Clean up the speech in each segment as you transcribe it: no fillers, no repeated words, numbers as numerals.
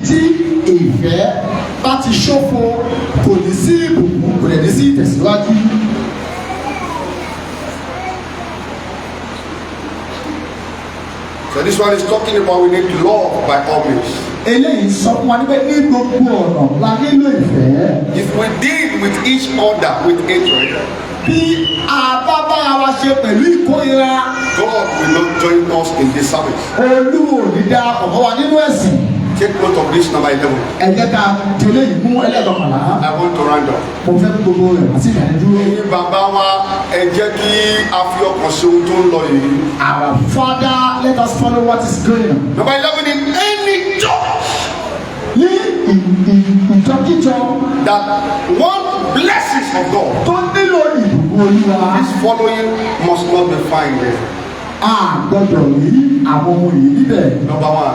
tí ìfẹ́ bá ti ṣófo kò ní sí ìbùkún kò lè ní sí ìtẹ̀síwájú. So this one is talking about we need love by all means. Eléyìí sọ fún wa níbẹ̀ ní gbogbo ọ̀nà la nílò ìfẹ́. If we deal with each other with hatred, bí àbábá wa ṣe pẹ̀lú ìkórira, God will not join us in this service. Olúwo ní dá ọ̀gá wa nínú ẹ̀sìn. Take note of this number 11. Ẹ jẹ́ ká tẹ̀lé ìmú ẹlẹ́dọ̀kànlá. I want to round up. Mo fẹ́ gbogbo rẹ̀ àti ìdánidúró. Ní bàbá wa, ẹ jẹ́ kí a fi ọkàn ṣe ohun tó ń lọ yìí. Our Father, let us follow what is going on. Number 11, in any church Ní ìjọkíjọ that one blessings of God tó nílò ìbùkún Olúwa, is following must not be found there. a gbọ́dọ̀ rí àwọn ohun yìí níbẹ̀. Number 1,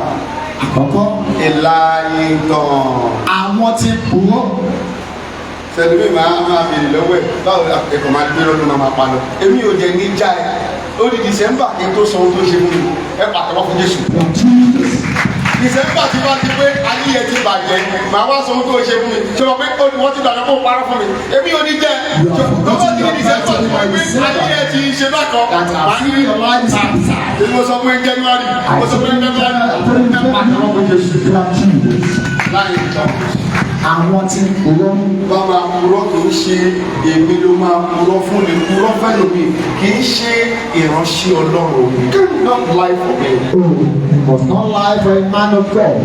Àkọ́kọ́, ìlàyìntàn. àwọn tí ń purọ́. Sẹ́ni máa bèrè lọ́wọ́ ẹ̀ báwo ẹ̀kọ́ máa gbé lọ́dún máa pa lọ. Èmi ò jẹ́ ní já ẹ̀. Ó di December kí n tó sọ ohun tó ṣe fún mi. Ẹ pàtẹ́wọ́ fún Jésù. December ti bá ti pé ayé ẹ ti bàjẹ́. Màá wá sọ ohun tó ṣe fún mi. Ṣé o pé wọ́n ti gbàgbé kó parọ́ fún mi? Èmi ò ní jẹ́. Lọ́wọ́ ti ní December ti pé ayé ẹ ti ṣe bákan. Màá ní èmi mo sọ pé January. Mo sọ pé February. Ẹ pàtẹ́wọ́ fún Jésù. Láyé ìtàn. Àwọn tí ń purọ́. Bá máa purọ́ kì í ṣe èmi ló máa purọ́ fún mi. Purọ́ fẹ́lòmí kì í ṣe ìránṣẹ́ Ọlọ́run mi. Not lie for me. You must not lie for a man of God.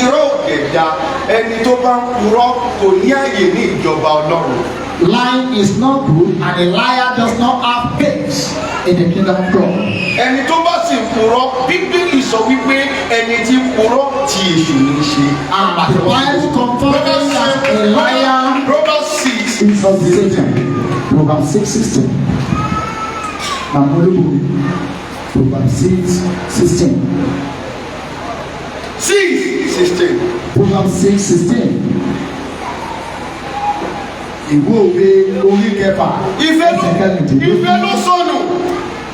Irọ́ òkèjà ẹni tó bá ń purọ́ kò ní àyè ní ìjọba Ọlọ́run. Lying is not good and a liar does not have place in the kingdom of God. Ẹni tó bá sì ń purọ́ Bíbélì sọ wípé ẹni tí ń purọ́ ti èṣù ní í ṣe. And the Bible confirms that a liar Proverbs 6 is of Satan. Proverbs 6:16. Proverbs 6:16. 6:16. Proverbs 6:16. Ìwé òwe orí kẹfà. Ìfẹ́ ló sọnù.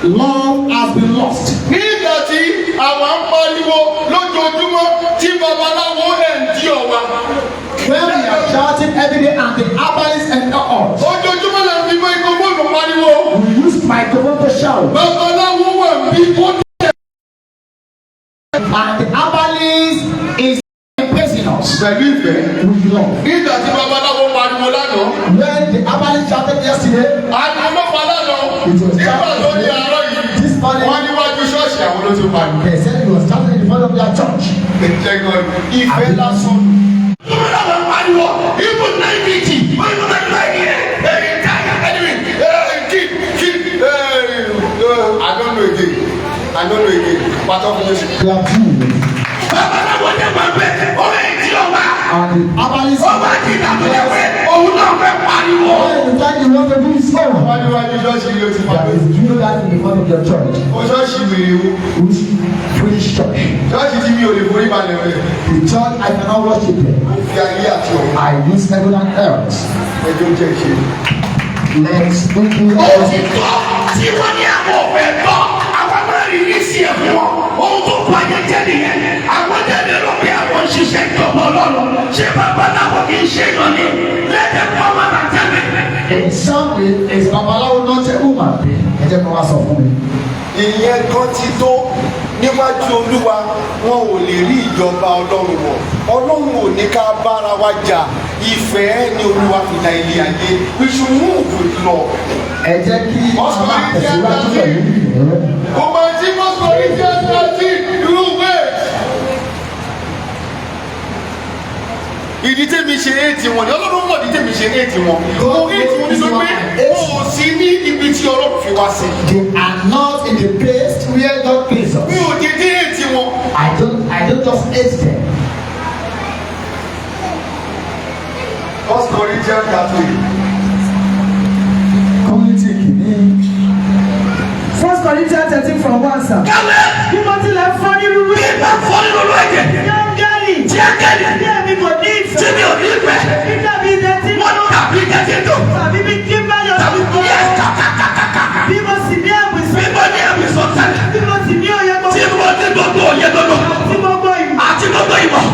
Love has been lost. Nígbà tí àwa ń pariwo lójoojúmọ́ tí babaláwo ẹ̀ ń dí ọ̀wá. When we are shouting every day and the herbalists enter us. Ojoojúmọ́ la fi microphone pariwo. We use microphone to shout. Babaláwo wà bí ó dé. And the herbalist is impressing us. Pẹ̀lú ìfẹ́. With love. Nígbà tí babaláwo pariwo lánàá. When the herbalist shouted yesterday. Àdúgbò lánàá. Nígbà tó ní àárọ̀ yìí. This morning. Wọ́n níwájú ṣọ́ọ̀ṣì àwọn ló ti pariwo. They said he was shouting in the front of their church. Ìfẹ́ lásán. Even 90, why not like it? I don't know again. Part of this. They are true. Babaláwo ní ma bẹ ọ̀rẹ́ ìdí ọba. And the herbalist. Ọba ti dàgbé ẹ̀wẹ̀ òun náà fẹ́ pariwo. When the time you want to do is over. Wọ́n níwájú ṣọ́ọ̀ṣì yóò ti máa There is you that in the front of your church. Ó ṣọ́ọ̀ṣì wèrè o. Which British church. Ṣọ́ọ̀ṣì tí mi ò lè forí balẹ̀ rẹ̀. The church I cannot worship there. Ó fi ayé àti ọ̀run. I use heaven and earth. Ẹjọ́ jẹ́ ìṣe. Let's do Ó ti tọ́ tí wọ́n ní àwọn ọ̀fẹ́ tọ́ àwọn mẹ́rin ní sí ẹ̀fọ́ wọn. Ohun tó kọ́ ayé jẹ́ nìyẹn. Àwọn jẹ́ni ló bí àwọn ṣiṣẹ́ ìjọba Ọlọ́run. Ṣé babaláwo kì í ṣe yàn ni? Lẹ́dẹ̀ kọ́ máa bá tẹ́lẹ̀. In some way, is Babalawo not a woman? Ẹ jẹ́ kó wá sọ fún mi. Ìyẹn kan ti tó níwájú Olúwa wọn ò lè rí ìjọba Ọlọ́run wọ̀. Ọlọ́run ò ní ká bára wa jà. Ìfẹ́ ni Olúwa fi dá ilé ayé. We should move with love. Ẹ jẹ́ kí a máa tẹ̀síwájú pẹ̀lú ìfẹ́. Ọmọ tí Mọ́sọ̀rí jẹ́ ṣáàtì irú wẹ̀. Ìdí tèmi ṣe éètì wọn ni Ọlọ́run mọ̀ ìdí tèmi ṣe éètì wọn. Mo éètì wọn nítorí pé wọn ò sí ní ibi tí Ọlọ́run fi wá sí. They are not in the place where God placed us. Mi ò dédé éètì wọn. I don't just hate them. First Corinthians 13. Community kìíní. 1 Corinthians 13 from 1 sir. Kálẹ̀. Bí mo tilẹ̀ fọ́ ní rúrú. Bí bá fọ́ nínú olú ẹ̀jẹ̀. Yángẹ́lì. Tí ángẹ́lì. Bí èmi kò ní ìfẹ́. Tí mi ò ní ìfẹ́. Bí dàbí ìdẹ́tí. Wọ́n tàbí kẹ́tí tó. Tàbí bí kí n bá yọ Tàbí lórúkọ. yẹ kàkàkàkàkà. Bí mo sì ní ẹ̀wì Bí sí. mo ní ẹ̀mí sọ tẹ́lẹ̀. Bí mo sì ní òye gbogbo. Tí mo ní gbogbo òye gbogbo. Àti gbogbo ìmọ̀. Àti gbogbo ìmọ̀.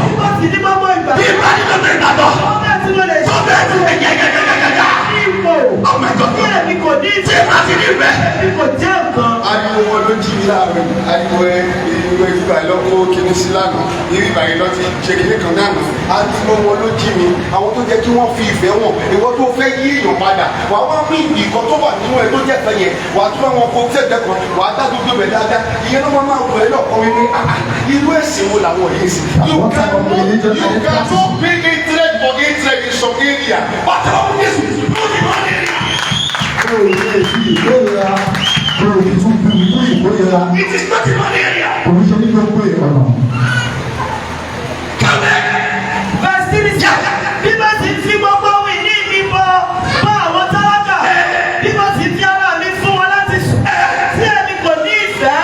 kò jẹ́ nǹkan. ariwo wọn ló jí mi láàrin ariwo ìwé ìgbà lọ́kọ́ kìíní sí lánàá ìwé ìgbà yìí lọ ti ṣe kìíní kan lánàá ariwo wọn ló jí mi àwọn tó jẹ́ kí wọ́n fi ìfẹ́ wọn ìwọ tó fẹ́ yí èèyàn padà wàá wá mú ìkan tó wà nínú ẹ tó jẹ́ fẹ́ yẹn wàá tún àwọn ọkọ̀ tẹ̀gbẹ́ kan wàá dá gbogbo ẹ̀ dáadáa ìyẹn ló máa wọ̀ ẹ́ lọ́kọ̀ wípé irú ẹ̀sìn wo làwọn yìí sí. you cannot bring hatred for hatred in some area but how is it no be one area. It is not in one area. Come back. Verse 3 says, bíbá ti fi gbogbo wí ní ìbíbọ bá àwọn tálákà. Bíbá ti fi ara mi fún wọn láti sùn. Tí èmi kò ní ìfẹ́,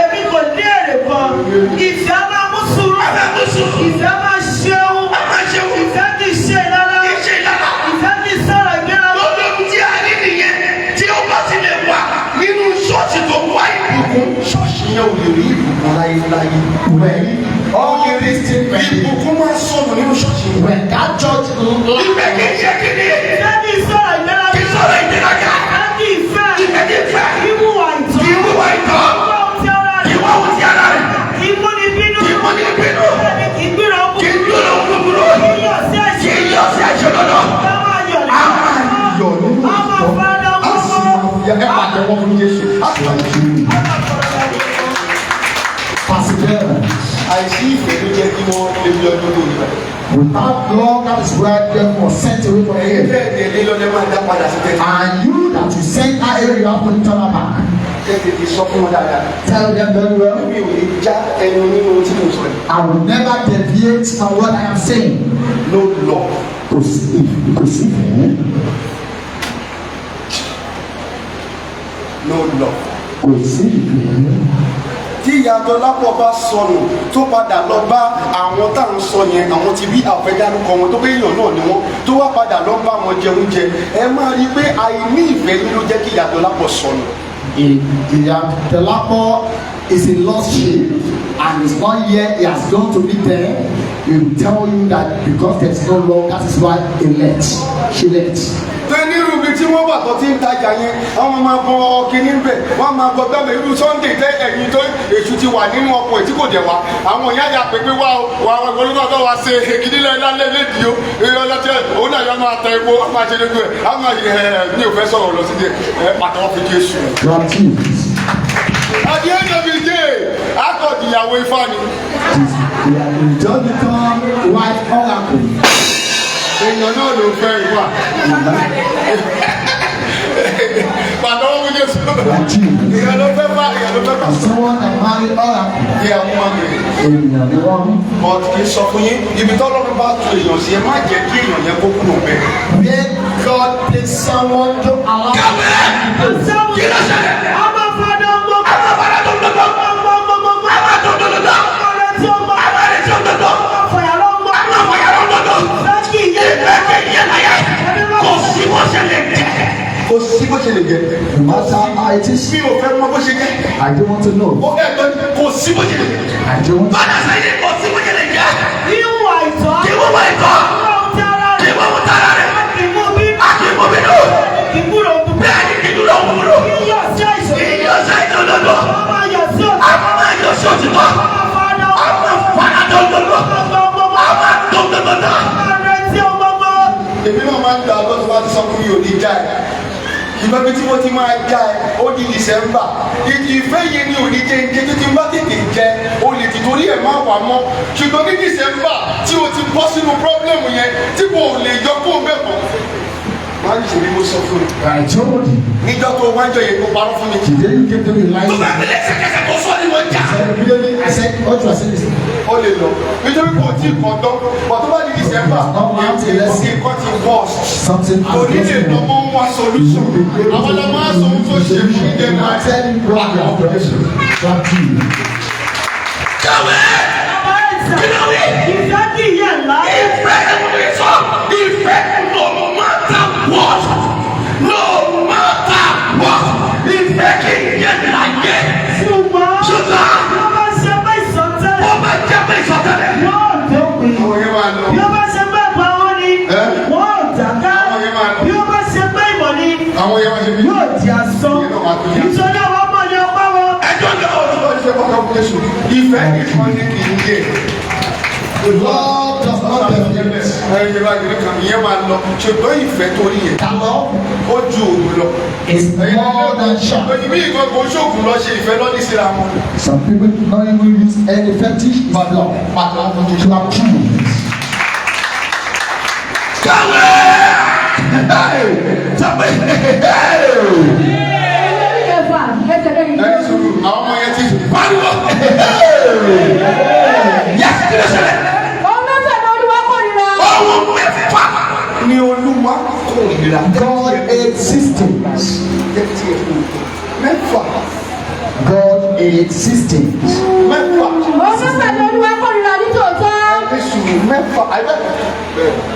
èmi kò ní èrè kan. Ìfẹ́ máa mú sùúrù. Ìfẹ́ máa ṣeun. Ìfẹ́ kì í ṣe ìlara. Ìfẹ́ kì í sọ̀rọ̀ ìgbéra. Lọ́dún tí a ní nìyẹn tí ó bá ti lè wà nínú ṣọ́ọ̀ṣì tó wá ìbùkún. ṣọ́ọ̀ṣì yẹn ò lè rí ìbùkún láyéláyé. ìbùkún máa sọnù nínú ṣọ́ọ̀ṣì yẹn. When that church Ìfẹ́ kì í ṣe kíni. Ìfẹ́ kì í sọ̀rọ̀ ìgbéra. Kì í sọ̀rọ̀ ìgbéraga. Ìfẹ́ kì í fẹ́. Ìfẹ́ kì í fẹ́. Ìwúwa ìtọ́. Kì í wúwa ìtọ́. Ìwúwa ohun tí ara rẹ̀. Kì í wá ohun tí ara rẹ̀. Kì í múni bínú. Kì í múni bínú. Bẹ́ẹ̀ni kì í gbéra ọkùn. Kì í gbóná òkúkúrú. Kì í yọ̀ sí Kì ẹ̀ṣẹ̀. í yọ̀ sí ẹ̀ṣẹ̀ lọ́dọ̀. Ká máa yọ̀ A máa yọ̀ nínú Á máa ìtọ́. fara a sì wọ́wọ́. máa ẹ pàtẹ́wọ́ fún Jésù. perseverance. àìsí ìfẹ́ ló jẹ́ kí wọ́n lè fi ọdún lórí rẹ̀. Without love, that is why them was sent away from here. bẹ́ẹ̀ ni ẹni lọ́dẹ máa dá padà sí tẹ́tí. And you that you send that area, you have to turn back. tẹ́tí ti sọ fún wọn dáadáa. Tell them very well. mi ò ní já ẹnu nínú ohun tí mo sọ yìí. I will never deviate from what I am saying. no law. Kò sí ìfẹ́. no law. Kò sí ìfẹ́. tí ìyàtọ̀ lápọ̀ bá sọnù tó padà lọ bá àwọn tá à ń sọ yẹn àwọn ti bí àfẹ́dárúkọ wọn tó pé èèyàn náà ni wọn tó wá padà lọ bá wọn jẹun jẹ ẹ máa rí i pé àìní ìfẹ́ yìí ló jẹ́ kí ìyàtọ̀ lápọ̀ sọnù. Ìyàtọ̀ is a lost sheep and is not here. He has gone to be there. He will tell you that because there is no love, that is why he left. She left. tó ní irú ibi tí wọ́n wà tó ti ń tajà yẹn àwọn máa bọ kínní bẹ̀ wọ́n máa bọ gbẹ́mẹ̀ irú Sunday tẹ́ ẹ̀yìn tó èṣù ti wà nínú ọkọ̀ ẹ̀ tí kò dẹ̀ wá àwọn ìyá ya pépé wá o wà olùkọ́ wa ṣe èkìdí lálẹ́ lédi o ìrọ̀lọ́tẹ̀ òun náà yọ máa ta epo a máa ṣe lójú ẹ̀ a máa yẹ ní òfẹ́ sọ̀rọ̀ lọ sí ẹ̀ pàtàkì fi Jésù. At the end of the day, akọ̀dì ìyàwó Ifá ni. Just become white oracle. Èèyàn náà ló fẹ́ ìwà. Pàtàkì fi Jésù. Èèyàn ló fẹ́ bá èèyàn ló fẹ́ bá. Someone that marry oracle. Ìyàwó máa gbé. Ènìyàn ni wọ́n. But kì í sọ fún yín, ibi tọ́lọ́run bá tu èèyàn sí ẹ má jẹ́ kí èèyàn yẹn kó kúrò bẹ́ẹ̀. Where God takes someone to allow. Kí ló ṣẹlẹ̀? A máa fara gbogbo. A máa fara tó gbogbo. A máa tó gbogbo. Ọ̀rẹ́ tí ó mọ. A máa rẹ̀ tí ó gbogbo. Fọyàrá ń gbọ́. A máa fọyàrá gbogbo. Lọ́kì yé. Ìfẹ́ kì í yẹ láyé. Kò sí bó ṣe lè jẹ́. Kò sí bó ṣe lè jẹ. No matter how it is, Mi ò fẹ́ mọ bó ṣe jẹ́. I don't want to know. Ó fẹ́ gbọ́ kò sí bó ṣe lè jẹ. I don't want to. Bọ́dà sẹ́yìn kò sí bó ṣe lè jẹ́. Ìwà ìtọ́. Kí wọ́n wá ìtọ́. Ọlọ́run tí ara Kí rẹ̀. wọ́n mú tara rẹ̀. Kì í mú bí. A kì í mú bínú. Kì í gbúrò dùn. Bẹ́ẹ̀ ni kì í dúró wúrú. Kì í yọ̀ sí àìsàn. Kì í yọ sẹ́yìn òdodo. Wọ́n máa yọ̀ sí òtún. Àwọn máa yọ sí òtítọ́. Wọ́n máa fara Àwọn fara tó gbogbo. gbogbo. Àwọn tó gbogbo náà. Wọ́n máa retí ohun gbogbo. Èmi náà máa ń gba ọgọ́ta bá ti sọ fún mi ò ní já ẹ̀. Ìgbàgbé tí mo ti máa já ẹ̀ ó di December. Ìfẹ́ yẹn ni ò ní jẹ́ ǹjẹ́ tó ti bá tètè jẹ́ o lè ti torí ẹ̀ máa wà mọ́. Ṣùgbọ́n ní December tí o ti bọ́ sínú problem yẹn tí kò lè yọ kó bẹ́ẹ̀ mọ́. Má ní ìṣèlú mo sọ fún mi. I told you. Níjọ́ tó wájọ yẹn kó parọ́ fún mi. He didn't give them a Tó license. bá mi lẹ́sẹ̀kẹsẹ̀ tó sọ ni wọ́n jà. Immediately, I said, what you are saying is, Ó lè lọ. Nítorí kò tí ì kàn tán. Bọ̀ tó bá di December, nǹkan ti worst. something Kò ní lè lọ mọ́ wá solution. Àwọn ọmọ máa sọ ohun tó ṣe fún ìdè máa tẹ́. tell you what you are doing. Thank you. Kàwé. Bàbá ẹ̀sà. Kí ló wí? Ìfẹ́ kì í yẹ̀ láyé. Ìfẹ́ ẹ̀mí sọ. Ìfẹ́ no matter what. No matter what. Ìfẹ́ kì í yẹ láyé. Ṣùgbọ́n. Ṣùgbọ́n. Bí ó bá ṣe pé ìsọtẹ́lẹ̀. Ó máa jẹ́ pé ìsọtẹ́lẹ̀. Yóò dópin. Àwọn yẹn máa lọ. Bí ó bá ṣe pé ẹ̀bùn àwọn ni. Ẹ́. Wọ́n ò dáká. Àwọn yẹn máa lọ. Bí ó bá ṣe pé ìmọ̀ ni. Àwọn yẹn máa ṣe bí. Yóò di asán. Ìyẹn náà máa máa tó yá. Ìṣòro àwọn ọmọ ni ọpá wọn. ẹjọ́ ní ọ̀rọ̀. Ọlọ́run ṣe kọ́kọ́ fún Jésù. Ìfẹ́ nìkan ní kì í yé. The Lord does not benefit. Ẹ̀yin bá gbé kan ìyẹn máa lọ. Ṣùgbọ́n ìfẹ́ tó rí yẹn. That love Ó ju òògùn lọ. is more than sharp. Òyìnbí ìkan kò ṣóògùn lọ ṣe ìfẹ́ lọ́dí síra wọn. Some people do not even use any fetish but love. But love is not true. Kàwé. Sọ́pẹ́. Ẹni sùúrù àwọn ọmọ yẹn ti sùn. Pariwo. Yẹ́sì kí ló ṣẹlẹ̀? Ohun mẹ́fà. Ní Olúwa kò ìlera. God hates systems. Mẹ́fà. God hates systems. Mẹ́fà. Ẹni sùúrù mẹ́fà.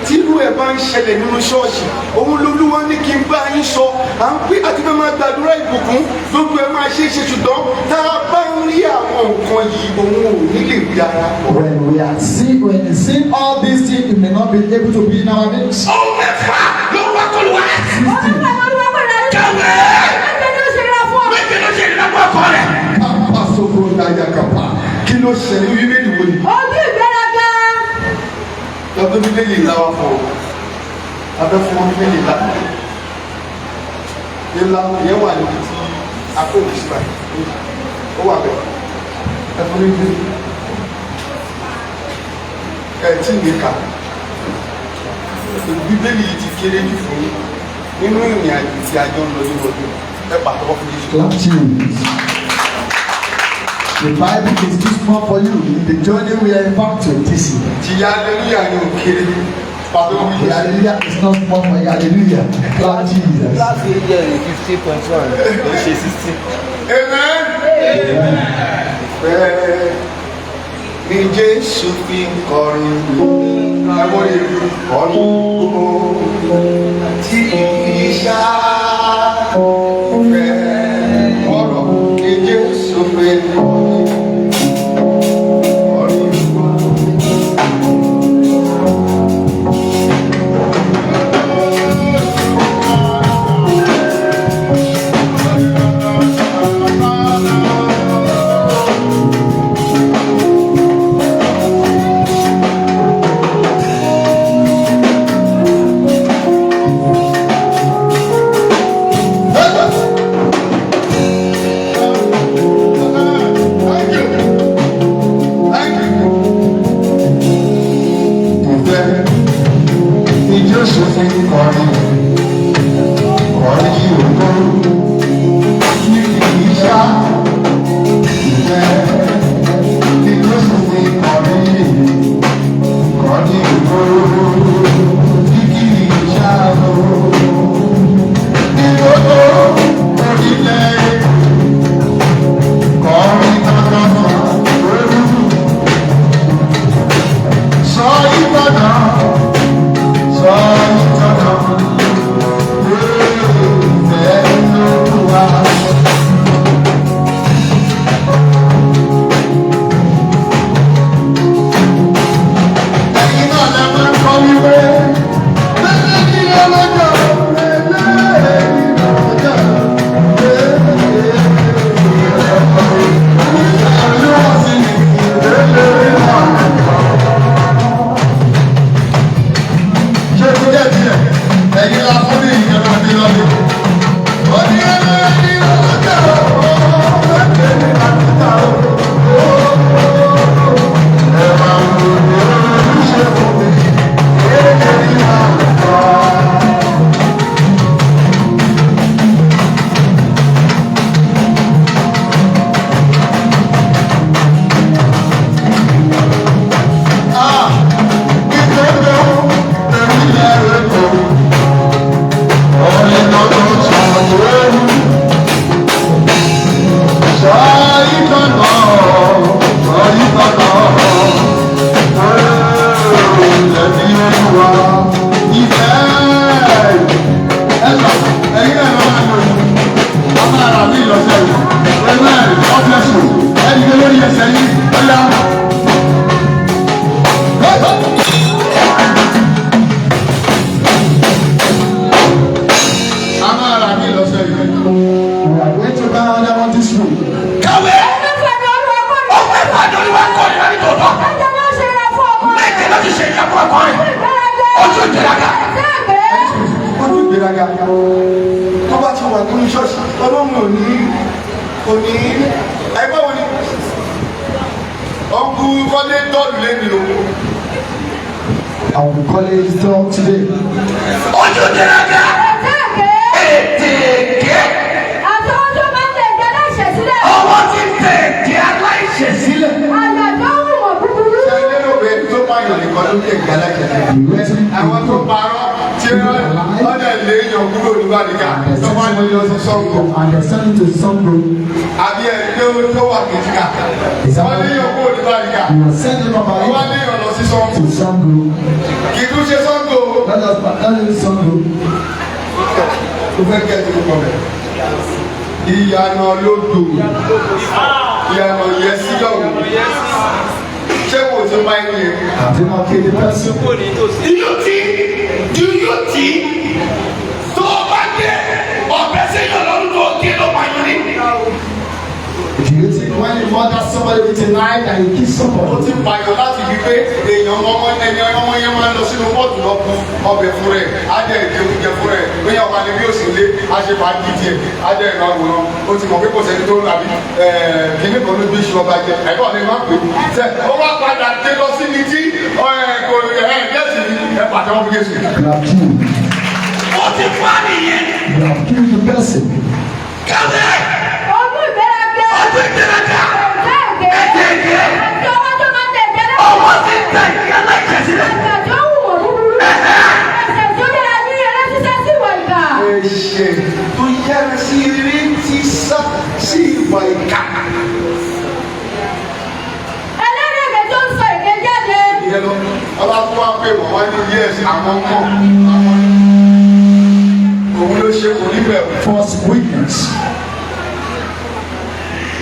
Tí irú ẹ̀ bá ń ṣẹlẹ̀ nínú ṣọ́ọ̀ṣì, òun lolúwa ní kí n bá yín sọ. À ń pè àti fẹ́ máa gbàdúrà ìbùkún, gbogbo ẹ̀ máa ṣe é ṣe ṣùgbọ́n tá a bá ń rí àwọn nǹkan yìí, òun ò ní lè rí ara pọ̀. When we see all these things, we may not be able to be in our midst. Ohun mẹ́fà ló wá kọlu wa. Kàwé. Méje ló ṣe ìrìnàpọ̀ ọkọ rẹ̀. Pápá sóko dájà kàpá. Kí ló ṣẹlẹ̀ ní bíbélì wo ni? Lọ́dún bíbélì láwa fún ọ. Abẹ́ fún wọn bíbélì lá. Ìlà yẹn wà níbi tí akóhùn sí báyìí. Ó wà bẹ́ẹ̀. Ẹ fún mi bíbélì. Ẹ tí ì ní kà. Bíbélì yìí ti kéré jù fún yín. Nínú ìrìn àjò tí a jọ ń lọ ní ọdún. Ẹ pàtàkì fún Jésù. Clap to you. The Bible is too small for you. The journey we are about to this year. Tìyá aleluya ni ò kéré. Pàtó wí The hallelujah is not small for you. Hallelujah. Clap Jesus. Class area ni 50.1 ló ṣe 16. Amen. Ìfẹ́ ni Jésù fi ń kọrin ẹ̀wọ̀n ìlú ọdún gbogbo tí ìṣá ìfẹ́ ọ̀rọ̀ ni Jésù fi ń kọrin ọdún gbogbo. òní ẹgbẹ́ wo ni ọkùnrin kọ́lé dọ́ọ̀lù lẹ́nu o. I will call it dog today. Ojú dẹ́rẹ́gà. Ètèké. Àtọ́wọ́ tó máa ń tẹ̀ ẹ̀jẹ̀ aláìṣẹ̀ sílẹ̀. Ọwọ́ ti tẹ̀ ẹ̀jẹ̀ aláìṣẹ̀ sílẹ̀. Àgbàdo ń wọ̀ búburú. Ṣé ilé ló bẹ tó bá yàn nìkan ló tẹ̀ ẹ̀jẹ̀ aláìṣẹ̀? Àwọn tó parọ́ tí wọ́n dẹ̀ lé yàn kúrò nígbà nìkan tó bá lè lọ sí Ṣàngó. And they're sending to Ṣàngó. Àbí ẹ̀ tó wà kìtìkà. Wọ́n lé yàn kúrò nígbà nìkan. You are sending from our Wọ́n lé yàn lọ sí Ṣàngó. to Ṣàngó. Kì í tún ṣe Ṣàngó. Let us battle Ṣàngó. Ó fẹ́ kẹ́ ẹ̀ tó kọ̀ bẹ̀. Ìyànà lódò. Ìyànà yẹ sí lọ́wọ́. Ṣé kò tó máa ń yẹ? I did not kill the person. Do you think tó o bá dé ọ̀bẹ sẹ́yìn ọlọ́run tó o kí ló máa yọ ní? Do you think when you murder somebody with a knife and you kill Ó somebody? ti pààyàn láti fi pé èèyàn ọmọ yẹn máa ń lọ sínú pọ́ọ̀tù lọ fún ọbẹ̀ fún rẹ̀, á jẹ́ ìjẹkújẹ fún rẹ̀, bóyá ọba ni bí ó sì lé, á ṣe fà á di tiẹ̀, á jẹ́ ìlú àwòrán, ó ti mọ̀ pé kò sẹ́ni tó àbí kíní kan ló gbé iṣu ọba jẹ, àìbọ̀ ni máa ń pè é. Ó wá padà dé lọ síbi tí kò gẹ̀ẹ́sì ẹ̀ pàtẹ́wọ́ fún Jésù. You have killed. Ó ti pa nìyẹn. You have killed the person. Kàwé Ọdún ìgbéraga. ọdún ìgbéraga. Ètèké. Àtọ́wọ́ tó máa ń tẹ̀ ẹ̀jẹ̀ aláìṣẹ̀. Ọwọ́ ti tẹ̀ ẹ̀jẹ̀ aláìṣẹ̀ sílẹ̀. Àgbàdo ń wọ̀ búburú. Ẹ̀ṣẹ̀ tó yára ní eré sísá sí ìwà ìkà. Ẹ̀ṣẹ̀ tó yára sí eré tí sá sí ìwà ìkà. Ẹlẹ́rìí tó ń sọ èké jáde. Ìyẹn lọ, ọba tó wá pé wọ́n wá ní yẹ́sì àwọn kan. Òun ló ṣe kò ní bẹ̀rù. False witness.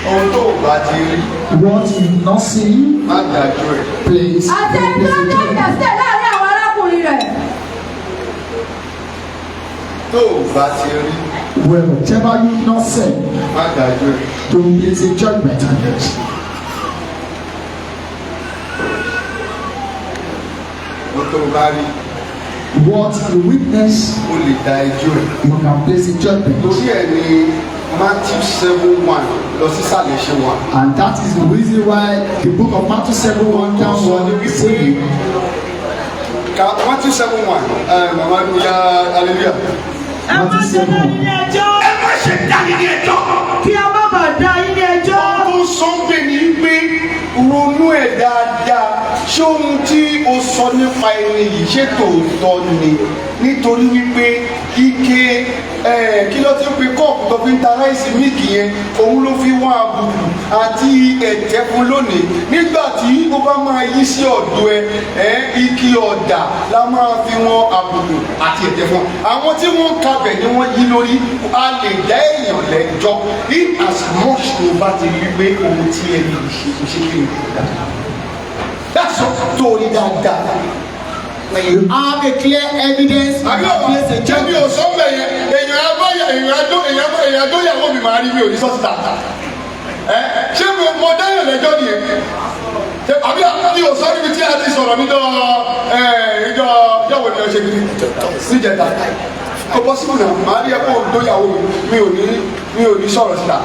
Ohun tó bá ti rí, What you not see, má dájú ẹ̀. please. Àti ẹni tó ń jẹ́ ìdásílẹ̀ láàrin àwọn arákùnrin rẹ̀. Tó bá ti rí, Whatever you not say, má dájú ẹ̀. don't place a judgment on it. Ohun tó bá rí, What you witness, ó lè dá ẹjọ́ ẹ̀. you can place a judgment. Torí ẹ̀ ni Matthew 7:1 lọ sísàlẹ̀ ṣe wà. And that is the reason why the book of Matthew 7:1 down one saying, Matthew 7:1 mama ya hallelujah. Ẹ má ṣe dá ilé ẹjọ́. Ẹ má ṣe dá ilé ẹjọ́. Kí a má bàa dá ilé ẹjọ́. Tó sọ́ńpẹ̀ ní pé ronú ẹ̀ dáadáa ṣé ohun tí o sọ nípa ẹni yìí ṣé tòótọ́ ni nítorí wípé ike kí ló ti ń pe kọ́ọ̀pù tó fi ń ta ráìsì míìkì yẹn òun ló fi wá àbùkù àti ẹ̀jẹ̀ fún lónìí nígbà tí ó bá máa yí sí ọ̀dọ̀ ẹ ike ọ̀dà la máa fi wọn àbùkù àti ẹ̀jẹ̀ fún àwọn tí wọ́n ń kabẹ̀ ni wọ́n yí lórí a lè dá èèyàn lẹ́jọ́ in as much tó bá ti rí pé ohun tí ẹni ṣe kò ṣe kí ni kò dá that's all torí dáadáa. when you have a clear evidence, you àbí can ọba place a jẹ́bi judgment. òsánbẹ̀ yẹn èèyàn àdóyàwó mi máa rí mi ò ní sọ́sítà ṣé mo dáyọ̀ lẹ́jọ́ nìyẹn àbí àbí òsán níbi tí a ti sọ̀rọ̀ níjọ́ ìjọwọ́ ni ọ ṣe kiri níjẹta kò bọ́ síbò náà máa rí ẹ̀kọ́ òdóyàwó mi ò ní sọ̀rọ̀ síta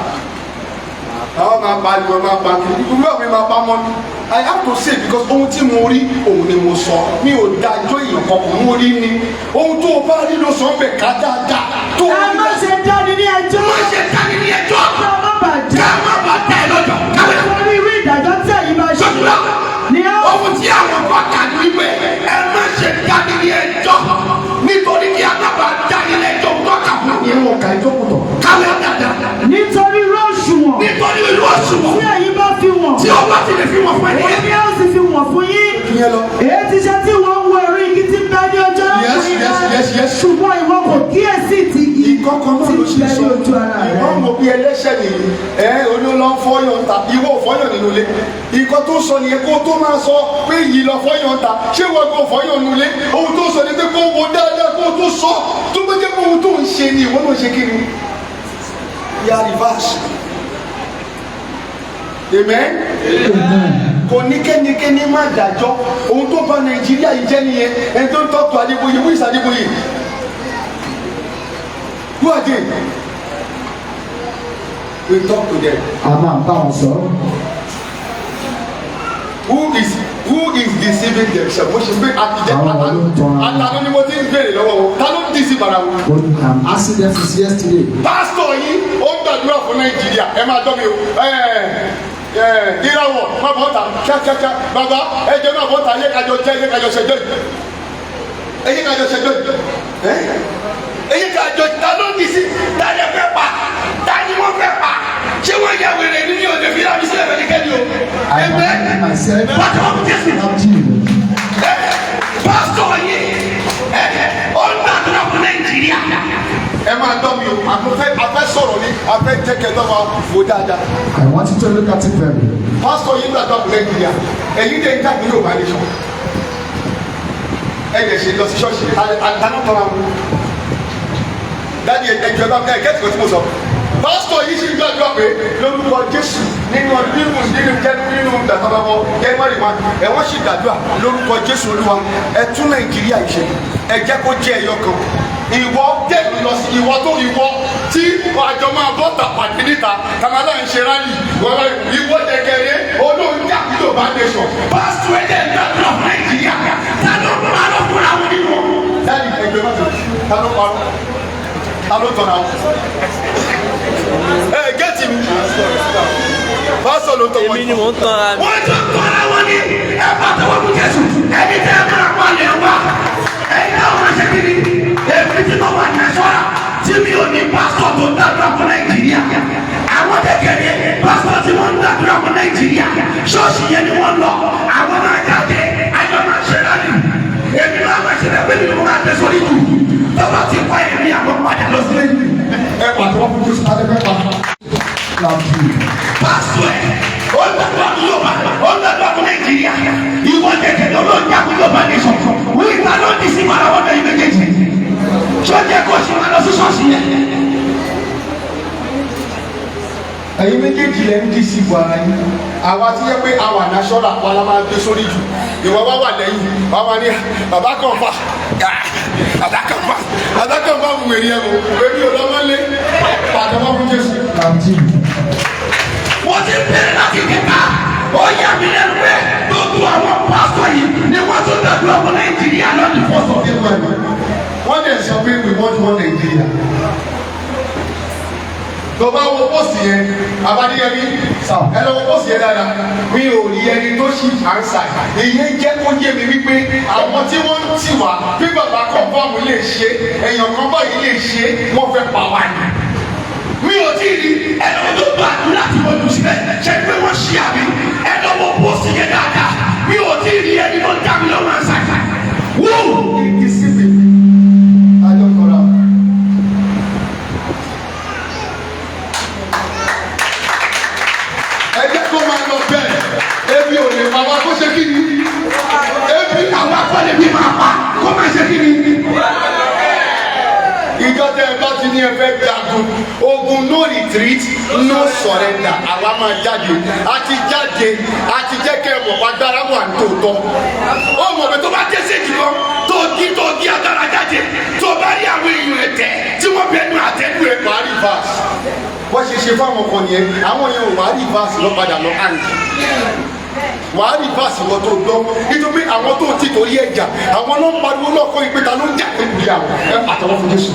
àwọn máa pa ni wọn máa pa kiri irú àwọn mi máa pa mọ́ ni I have to say because ohun tí mo rí òun ni mo sọ mi ò dájọ́ èèyàn kankan mo rí ni ohun tó o bá rí ló sọ ń bẹ̀ ká dáadáa tó o Ẹ rí má bẹ́ẹ̀. ṣe dá ilé ẹjọ́. Má ṣe dá ilé ẹjọ́. Kí a má bàa Ká dá. má bàa dá ẹ lọ́jọ́. Kàwé. Nítorí irú ìdájọ́ tí ẹ̀yin bá ṣe. Sọ́dúnrà. Ni a ó Ohun tí àwọn kan kà ní wípé ẹ má ṣe dá ilé ẹjọ́. Nítorí kí a má bàa dá ilé ẹjọ́ tó kà fún yẹn. Ìwọ̀n ka ìjókòó. Kàwé dáadáa. nítorí irú òṣùwọ̀n Nítorí ìlú òṣùwọ̀n. tí ẹ̀yin bá fi wọ̀n. Tí o bá ti lè fi wọ́n fún ẹni. Èmi á sì fi wọ̀n fún yín. ìyẹn lọ. Èyí ti ṣe tí wọ́n ń wo ẹ̀rí igi tí ń bẹ ní ojú arákùnrin Yes. rẹ̀. Ṣùgbọ́n ìwọ kò kíyèsí ti igi ìkọ̀kan náà tí ló ń ṣe bẹ sọ ní ojú ara rẹ̀. ìwọ́n mọ̀ bí ẹlẹ́ṣẹ̀ nìyí olóòlò ń fọyọ̀ ń ta ìwọ fọyọ̀ nínú ilé ìkọ́ tó sọ nìyẹn kó tó máa sọ pé yìí lọ fọyọ̀ ń ta ṣé wọ́n kò fọyọ̀ nínú ilé ohun tó sọ ni pé kó wo dáadáa kó tó sọ tó bá jẹ́ pé ohun tó ń ṣe ni ìwọ náà ṣe kí ni ya reverse amen kò ní kẹ́nikẹ́ni má dájọ́ ohun tó bá Nàìjíríà yìí jẹ́ nìyẹn ẹni tó ń tọ́tù Adébóyè wíìsì Adébóyè who are they we talk to them. a máa bá wọn sọ̀rọ̀. who is deceiving themselves? mo ṣe pé àtijọ́ àtàlọ́ ni mo ti ń béèrè lọ́wọ́ wọn ta ló ń deceive ara wọn. I'm asking them since yesterday. pásítọ̀ yìí ó ń gbàdúrà fún nàìjíríà ẹ máa dọ́ mi o ìràwọ̀ má bọ́ ta kíákíákíá bàbá ẹjọ́ náà bọ́ ta ẹyẹ kájọ jẹ́ ẹyẹ kájọ ṣẹjọ́ yìí ẹyẹ kájọ ṣẹjọ́ yìí ẹyẹ kájọ ta ló ń deceive ta ni fẹ́ pa ta ni wọ́n fẹ́ pa ṣé wọ́n yẹ wèrè ní òde fi láti sílẹ̀ fẹ́ẹ́ kẹ́ni o. ẹgbẹ́ pàtó ọ̀hún jésù pásítọ̀ yìí ó ń gbàdúrà fún nàìjíríà. ẹ máa dán mi o afẹ́ sọ̀rọ̀ ni afẹ́ jẹ́kẹ́ lọ́wọ́ fò dáadáa. I want you to look at it very well. pásítọ̀ yìí gbàdúrà fún nàìjíríà èyí dé ń dàbí yóò bá ní sọ. ẹ lè ṣe lọ sí ṣọ́ọ̀ṣì àtàná tọ́ra mu. dáàdi ẹjọ́ bá ẹ gẹ́tì kan tí mo sọ. pásítọ̀ yìí sì gbàdúrà pé lórúkọ jésù nínú dàtàbàbọ̀ jẹ́mọ́rì wọn ẹ̀wọ́n sì gbàdúrà lórúkọ jésù olúwa ẹ tún nàìjíríà ìṣe ẹ jẹ́ kó jẹ́ ẹyọ kan ìwọ tẹ̀lé lọ sí ìwọ tó ìwọ tí àjọ máa bọ́ tàpàdé níta kàmálà ń ṣe rálì ìwọ jẹgẹrẹ olóhùn jàkútó bá dé sọ. pásítọ̀ ẹ̀ dẹ̀ gbàdúrà fún nàìjíríà ta ló máa lọ fún àwọn nínú. dáàbì ẹgbẹ́ mọ́tò ta ló parọ́ ta ló tọ̀nà wọn. ẹ gẹ́tì mi pásítọ̀ ló tọ̀ wọ́n. èmi ni mò ń tan ara mi. wọ́n tó tọ́ra wọn ní ẹ bá tọwọ́ fún jésù ẹni tẹ́ ẹ máa pa lè wá ẹ̀yin náà wọ́n ṣe kiri èmi tí mo wà ní ẹ̀ṣọ́ra tí mi ò ní pásítọ̀ tó ń dàdúrà fún nàìjíríà àwọn kékeré pásítọ̀ tí wọ́n ń dàdúrà fún nàìjíríà ṣọ́ọ̀ṣì yẹn ni wọ́n lọ àwọn náà jáde àjọ máa ṣe lálẹ́ èmi náà máa ṣe lẹ́gbẹ́ mi mo máa tẹ sórí jù tọ́wọ́ ti pa èmi àwọn padà lọ sílé yìí. ẹ pàtó fún jésù adébẹ́ pàtó. pásítọ̀ ẹ̀ ó ń dàdúrà fún yorùbá ó ń dàdúrà fún nàìjíríà ìwọ kékeré olóòjì àkú yorùbá nation wíìtà ló ti sí màrà wọ́n bẹ̀rẹ̀ méjèèjì sọ́jà kò sí máa lọ sí ṣọ́ọ̀ṣì yẹn. ẹ̀yin méjèèjì lẹ́ ń dì sí ibò ara yín àwa ti yẹ pé àwa naṣọ́ra wa la máa gbé sórí jù ìwọ wá wà lẹ́yìn wá wá ní bàbá kan fà bàbá kan fà wù wèrè ẹ̀ mọ̀ èmi ò lọ́wọ́ lé pàdé wọ́n fún jésù. wọ́n ti bẹ̀rẹ̀ láti kíkà ó yà mí lẹ́nu pé gbogbo àwọn pásítọ̀ yìí ni wọ́n tún dàdúrà fún nàìjíríà lọ́dún fọ́sọ̀. wọ́n dẹ̀ sọ pé we want one Nigeria. tó bá wo pósì yẹn abadíyẹmí ẹ lọ wo pósì yẹn dáadáa mi ò rí ẹni tó ṣì ànsà ìyẹn jẹ́ kó yé mi wípé àwọn tí wọ́n ń tì wá bí bàbá kan fọ́ọ̀mù lè ṣe èèyàn kan báyìí lè ṣe wọ́n fẹ́ pa wá ní. mi ò tí ì rí ẹ̀rọ tó bá àdúrà tí mo lù sílẹ̀ ṣe pé wọ́n ṣí àmì ẹ̀rọ wo pósì yẹn dáadáa mi ò tí ì rí ẹni tó dá mi lọ́wọ́ àṣà wú. ìdísíbì ayọ̀kọ̀rọ̀. ẹ jẹ́ kó máa lọ bẹ́ẹ̀ ebi ò lè pa wá kó ṣe kí ni ebi àwọn akọ́lé mi máa pa kó máa ṣe kí ni. ìjọ tẹ ẹ bá ti ní ẹ fẹ́ jagun ogun no retreat no surrender àwa máa jáde àti jẹ́ kẹ́ ẹ mọ̀ agbára wà ní tòótọ́. ó mọ̀ pé tó bá dé séjì lọ tó di agbára jáde tó bá rí àwọn èèyàn ẹ̀tẹ̀ tí wọ́n bẹ nu àtẹ́kù ẹ̀. wàá rí verse wọ́n ṣe ṣe fáwọn kan yẹn àwọn yẹn ò wàá rí verse lọ padà lọ àǹtí wàá rí verse wọ́n tó gbọ́ nítorí àwọn tó ti torí ẹ̀jà àwọn náà ń pariwo lọ́kọ́ ìpẹ́ta ló ń jà pé ìyá ẹ pàtàkì fún Jésù.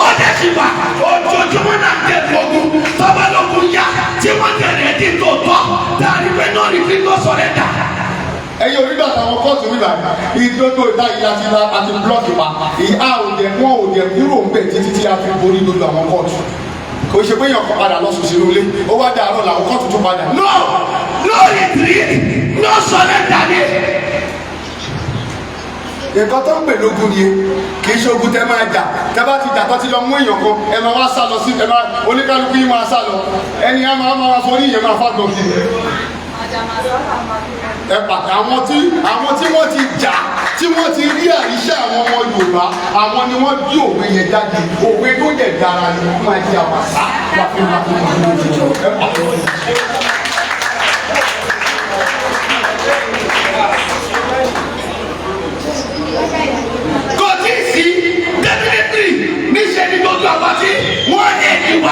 ó dẹ̀ sí wa ojoojúmọ́ náà tẹ̀ lógún tọ́ba lógún yá tí wọ́n tẹ̀lé ẹ̀dí tó tọ́ dárí pé náà rí fi lọ sọ̀rọ̀ ẹ̀dá. ẹ̀yin onígbà táwọn kóòtù wíwà ìdókòwò ìta yìí àti blọọkì pa ìhà òde wọn ò dẹ kúrò ń bẹ títí tí a fi borí lójú àwọn kóòtù kò ṣe pé èèyàn kan padà lọ sùn sínú ilé ó wá dàárọ̀ làwọn kóòtù tún padà. no retreat no surrender ni. nǹkan tó ń pè lógun ni kì í ṣe ogun tẹ máa jà tẹ bá ti jà tó ti lọ mú èèyàn kan ẹ máa wá sá lọ sí ẹ máa oníkálukú yìí máa sá lọ ẹni á máa forí ìyẹn máa fàgbọ́n sí ẹ pàtó àwọn tí wọ́n ti jà tí wọ́n ti rí àríṣẹ́ àwọn ọmọ Yorùbá àwọn ni wọ́n bí òwe yẹn jáde òwe tó dẹ̀ dára ni wọ́n máa jẹ àwàsá láfíńláfíń ẹ pàtó. kò tí ì sí definitely níṣẹ́ ni gbogbo àwọn tí wọ́n lè ní wá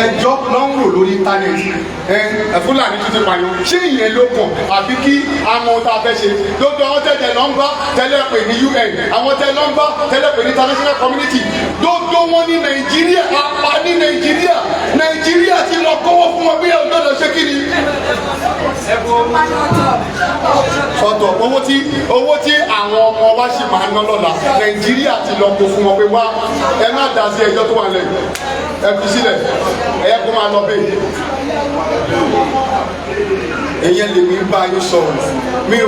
ẹjọ́ ló ń rò lórí íńtánẹ́ẹ̀tì Fúlàní tún ti pààyàn ṣé ìyẹn ló kàn àbí kí àwọn tá a fẹ́ ṣe lóòótọ́ àwọn tẹ̀lé nọ́mbà tẹ́lẹ̀ pè ní UN àwọn tẹ̀lé nọ́mbà tẹ́lẹ̀ pè ní international community lóòótọ́ wọn ní Nàìjíríà apá ní Nàìjíríà ti lọ kọ́wọ́ fún wọn bí ẹ̀ ọ̀dọ́ ṣe kí ni. ọ̀tọ̀ owó tí àwọn ọmọ wa ṣì máa ná lọ́la Nàìjíríà ti lọ kó fún wọn pé wá ẹ má dá sí ẹjọ́ tó wà lẹ́yìn ẹ fi sílẹ̀ ẹ kó máa lọ bẹ́ẹ̀. ẹ̀yẹ́ lèmi bá yín sọ̀rọ̀ mi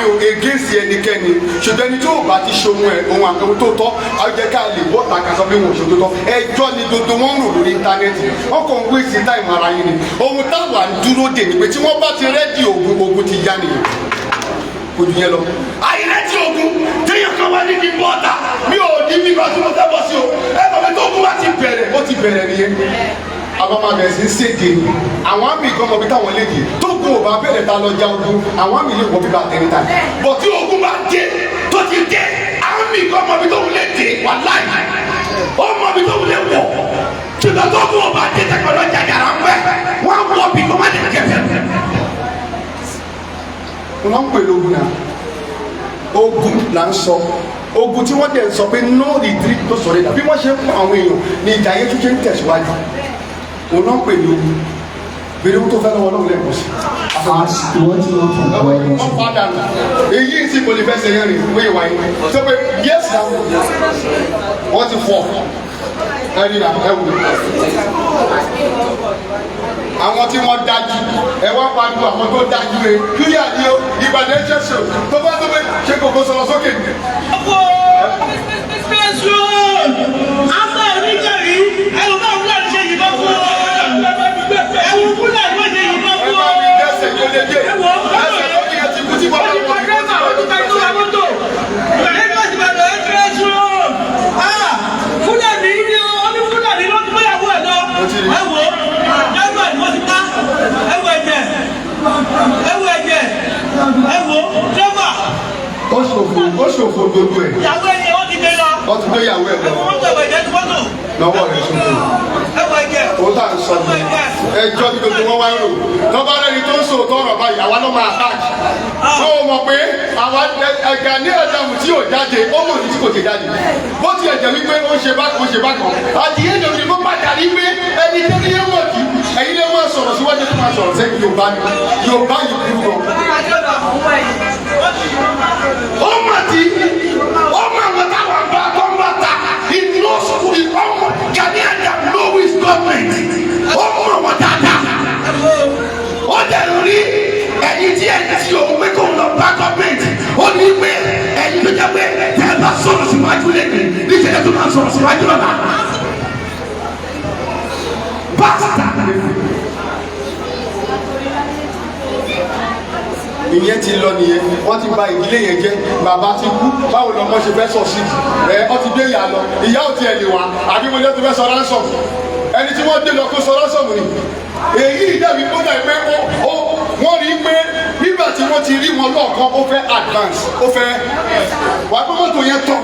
ò against ẹnikẹ́ni ṣùgbọ́n ẹni tó bá ti ṣe ohun àkàwé tó tọ́ àjẹ́ ká lè bọ́ ta kásán pé wọn ò ṣe tó tọ́ ẹjọ́ ni gbogbo wọn ń rò lórí íńtánẹ́ẹ̀tì wọn kàn ń wéṣí táìmù ara yín ni ohun táwa ń dúró dè ní pé tí wọ́n bá ti rẹ́dì ogun ti yá nìyẹn kò jù yẹn lọ. àyìnlẹ́tì ogun téèyàn kan wá ní kí n bọ́ ọ̀tà mi ò ní bí bá tí mo fẹ́ bọ́ sí o ẹ bọ̀ mi tó ogun wá ti bẹ̀rẹ̀ ó ti bẹ̀rẹ̀ nìyẹn àwọn máa bẹ̀rẹ̀ sí ń ṣèdè ni àwọn àmì kan mọ̀ bí táwọn léde tó gun ò bá bẹ̀rẹ̀ ta lọ já ogun àwọn àmì lè wọ bí bá tẹ̀lé ta. bọ̀ tí ogun bá dé tó ti dé àmì kan mọ̀ bí tó wulẹ̀ dé wà láì ó mọ̀ bí tó wulẹ̀ wọ̀ ṣùgbọ́n tó gun ò bá dé tẹ̀kọ̀lọ́ jàjàrà ń pẹ́ wọ́n wọ̀ bí kò má dé kẹfẹ́. wọ́n ń pè lógun náà ogun là ń sọ ogun tí wọ́n dẹ̀ ń sọ pé no retreat tó sọ̀rọ̀ ìdá bí wọ́n ṣe ń fún àwọn èèyàn ní ìjà yẹn tó ṣe ń tẹ̀síwájú òun náà pè ní ogun bèrè tó fẹ́ lọ́wọ́ lọ́wọ́ lẹ́kọ̀ọ́ sí. wọ́n padà nù èyí tí mo lè fẹ́ ṣe yẹn rìn wé ìwà yìí tó pé yes na wọ́n ti fọ̀ ẹni na ẹ wù àwọn tí wọ́n dájú ẹ wá pariwo àwọn tó dájú rẹ kílíà ni ó Ìbàdàn ṣẹṣẹ tó bá tó bẹ ṣe kòkó sọ̀rọ̀ sókè. after ìrìnjẹ̀rì ẹ̀rù bá Fúlàní ṣe yìnbọn fún ọ ẹ̀rù Fúlàní wọ́n ṣe yìnbọn fún ọ. ẹsẹ̀ yóò lè dé ẹsẹ̀ tó ní ẹtì kú tí wọ́n bá wọ́n ti kú tí wọ́n bá Fúlàní ni ó ní Fúlàní ló ti gbéyàwó ẹ̀ lọ ẹ̀wọ̀ ẹ̀wọ̀ ni wọ́n ti ká ẹ̀wọ̀ ẹ̀jẹ̀ dẹ́gbà. ó ṣòfò gbogbo ẹ̀. ìyàwó ẹni ó ti gbé lọ. wọ́n ti gbé ìyàwó ẹ̀ lọ. wọ́n gbé ẹ̀jẹ̀ tó fọ́tò. lọ́wọ́ rẹ̀ ṣòfò. ẹ̀wọ̀ ẹ̀jẹ̀. ó tà ń sọ ní ẹjọ́ tí gbogbo wọn wá ń rò tọ́ba rẹni tó ń sòótọ́ ọ̀rọ̀ báyìí àwa ló máa báàkì. ó mọ̀ pé àwa ẹ̀gà ní ẹ̀dàmù tí yóò jáde ó mọ̀ ní tí kò ti jáde. bó ti ẹ̀jẹ̀ wípé ó ṣe bákan àdìyẹ ìdòwì ni mo padà rí pé ẹni tó ní yẹn mọ̀ kí ẹ̀yin lè máa sọ̀rọ̀ síwájú tó máa sọ̀rọ̀ sẹ́yìn Yorùbá yìí kúrú ọmọ àti ọmọ àwọn táwọn àgbà tó ń bá ta ìlú sùkúrú ọmọ Gani Adams Lowis gọọmenti ọmọ àwọn dáadáa ó dẹ̀rù rí ẹni tí ẹni tí òun pé kò ń lọ bá gọọmenti ó ní pé ẹni tó jẹ́ pé tẹ́ bá sọ̀rọ̀ síwájú lẹ́nu níṣẹ́ tó máa sọ̀rọ̀ síwájú lọ́la pásítà. ìyẹn ti lọ nìyẹn wọ́n ti bà ìdílé yẹn jẹ́ bàbá ti kú báwo lọmọ ṣe fẹ́ sọ sí ọ ti gbé ìyá lọ ìyá ò tiẹ̀ lè wá àbí mo lé tó fẹ́ sọ ránṣọ ẹni tí wọ́n dé lọ kó sọ ránṣọ mu ni èyí dàbí kó dà pé wọ́n rí pé nígbà tí wọ́n ti rí wọn lọ́ọ̀kan ó fẹ́ advance ó fẹ́ wà pé mọ́tò yẹn tọ̀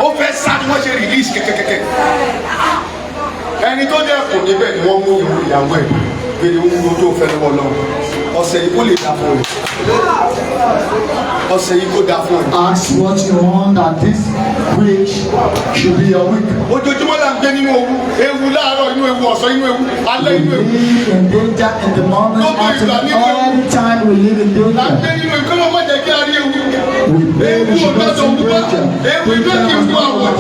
ó fẹ́ sá ni wọ́n ṣe release kẹ̀kẹ́kẹ́kẹ́ ẹni tó dẹ̀ kò níbẹ̀ ni wọ́n mú ìyàwó ẹ̀ gbèrè ń wo tó fẹ́ lọ́wọ́ lọ́wọ́ ọ̀sẹ̀ yìí kò lè dá fún ẹ ọ̀sẹ̀ yìí kò dá fún ẹ. Ask what you want that this week should be your week. ojoojúmọ́ la ń gbé nínú ewu láàárọ̀ inú ewu ọ̀sán inú ewu alẹ́ inú ewu. We live in danger in the morning and all the time we live in danger. la ń gbé nínú ewu kí ló má jẹ́ kí a rí ewu. We pray we should not see danger. ewu ìlú kì í fún àwọn.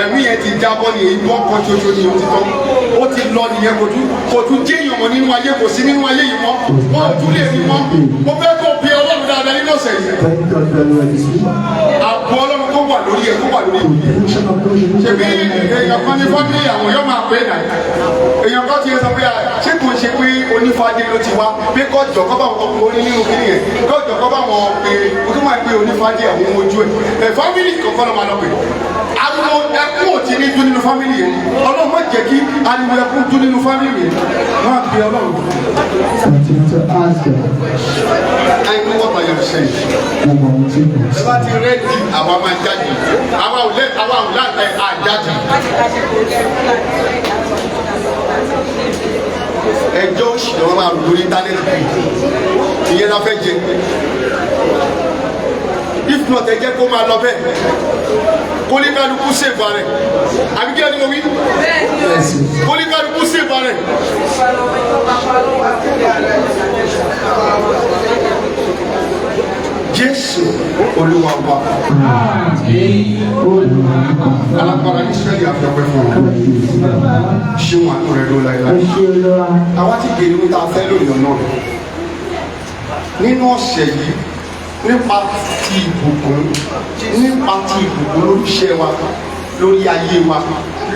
ẹ̀mí yẹn ti jábọ́ ní èyí bọ́ kan ṣoṣo ní o ti tán ó ti lọ nìyẹn kò tún jẹ́ èèyàn mọ́ nínú ayé kò sí nínú ayé yìí mọ́ wọ́n ò tún lè rí mọ́ mo fẹ́ kó bí Ọlọ́run dáadáa nínú ọ̀sẹ̀ yìí àbọ̀ Ọlọ́run kó wà lórí ẹ̀ kó wà lórí ẹ̀ ṣèbí èèyàn kan ní fọ́dí àwọn yóò máa pè é náà èèyàn kan ti sọ pé ṣé kò ṣe pé onífàdé ló ti wá pé kọ́jọ́ kọ́ bá wọn orí nínú kiri yẹn kọ́jọ́ kọ́ bá wọn pé o tún máa pé onífàdé àwọn ojú ẹ̀ fámìlì kọ̀ọ̀kan ló máa lọ pè ariwo ẹkún òtí ní dún nínú fámìlì yẹn ọlọ́run má jẹ́ kí ariwo ẹkún dún nínú fámìlì yẹn wọ́n á bí ọlọ́run. Continue to ask them. I know what I am saying. Ẹ bá ti rẹ́ẹ̀dì àwa máa jáde àwa ò láǹtẹ̀ àjáde. Ẹjọ́ òṣìṣẹ́ wọn máa rò lórí íńtánẹ́ẹ̀tì ìyẹn la fẹ́ jẹ. If not ẹ jẹ́ kó máa lọ bẹ́ẹ̀ kólíkálukú ṣèbà rẹ̀ àbí kí ẹni mo wí kólíkálukú ṣèbà rẹ̀. Jésù Olúwa wa alágbára ní sẹ́ẹ̀lì àfẹ́fẹ́ fún ọ ṣé wọn àánú rẹ ló láéláé àwa ti gbé níta fẹ́ lónìí ọ̀nà nínú ọ̀sẹ̀ yìí nípa ti ìbùkún lórí iṣẹ́ wa lórí ayé wa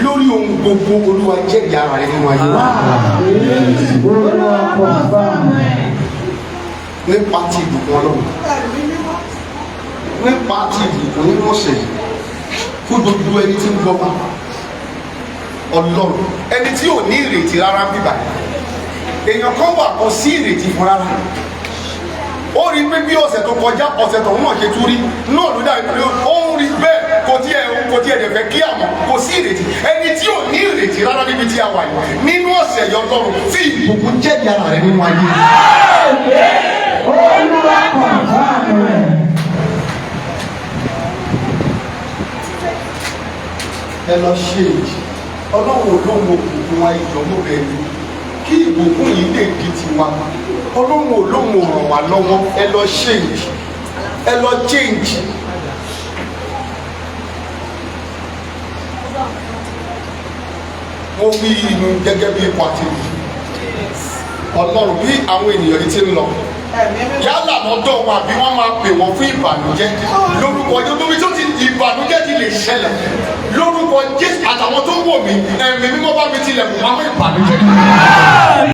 lórí ohun gbogbo Olúwa jẹ́rìí ara rẹ nínú ayé wa nípa ti ìbùkún Ọlọ́run nípa ti ìbùkún nínú ọ̀sẹ̀ yìí fún gbogbo ẹni tí ń gbọ́ bá Ọlọ́run ẹni tí ò ní ìrètí rárá bíbá èèyàn kan wà kò sí ìrètí fún rárá ó rí pé bí ọ̀sẹ̀ tó kọjá ọ̀sẹ̀ tó náà ṣe tún rí náà ló dàbí pé ó ń rí bẹ́ẹ̀ kò tiẹ̀ dẹ̀ fẹ́ kí àmọ́ kò sí ìrètí ẹni tí ò ní ìrètí rárá níbi tí a wà yìí nínú ọ̀sẹ̀ yọ Ọlọ́run tí ìbùkún jẹ́bi ara rẹ̀ nínú ayé. Olúwa kàn fáànù rẹ̀. Ẹ lọ ṣe èyí Ọlọ́run olóhùn òkùnkùn wa ìjọba bẹ̀rẹ̀ kí ìbùkún yìí lè di tiwa Ọlọ́run olóhùn ràn wá lọ́wọ́ ẹ lọ ṣe èyí ẹ lọ change. Mo wí inú gẹ́gẹ́ bí pàtó Ọlọ́run bí àwọn ènìyàn yìí ti ń lọ yálà lọ́dọ̀ wọn àbí wọ́n máa pè wọ́n fún ìbànújẹ́ lórúkọ Jésù tó ti ìbànújẹ́ ti lè ṣẹlẹ̀ lórúkọ Jésù àtàwọn tó ń wò mí ẹ̀mí mímọ́ bá mi tilẹ̀ kù máa mú ìbànújẹ́.